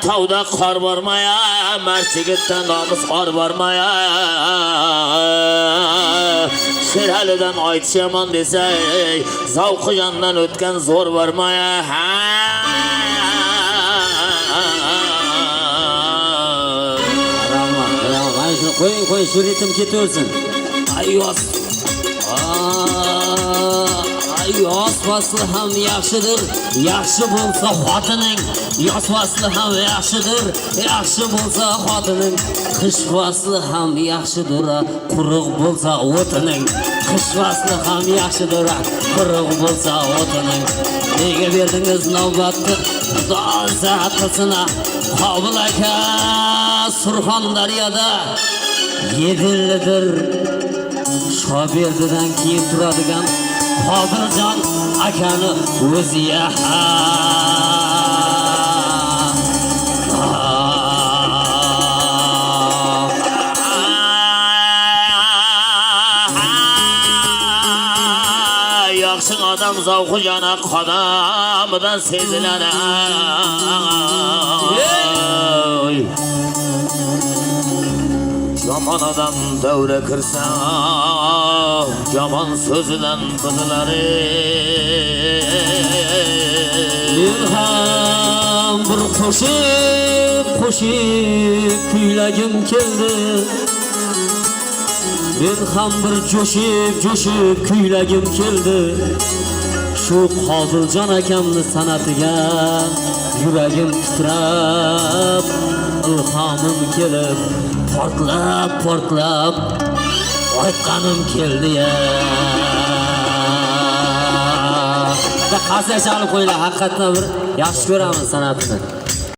tavda qor bormaya, Marsigitdan nomus qor bormaya. Sheralidan aytish yomon desay, zavqi jondan o'tgan zo'r bormaya. Qo'ying, shu ritim ketaversin. Yoz fasli ham yaxshidir, yaxshi bo'lsa xotining. Yoz fasli ham yaxshidir, yaxshi bo'lsa xotining. Qish fasli ham yaxshidir, quruq bo'lsa o'tining. Qish fasli ham yaxshidir, quruq bo'lsa o'tining. Nega berdingiz navbatni dolzat qilsina? Qobil aka Surxondaryoda Yedillidir. Shoberdidan keyin turadigan Qobiljon akani o'ziya yaxshi odam zavqi jona qadamidan seziladi. Yomon odam davra kirsa, yomon so'zidan buziladi. Men ham bir qo'shib kuylagim keldi. Men ham bir jo'shib kuylagim keldi. Shu Qobiljon akamni san'atiga yuragim titrab, ilhomim kelib, portlab aytganim keldi ya. Qasya chalib qo'yinglar, haqiqatan bir yaxshi ko'raman san'atni.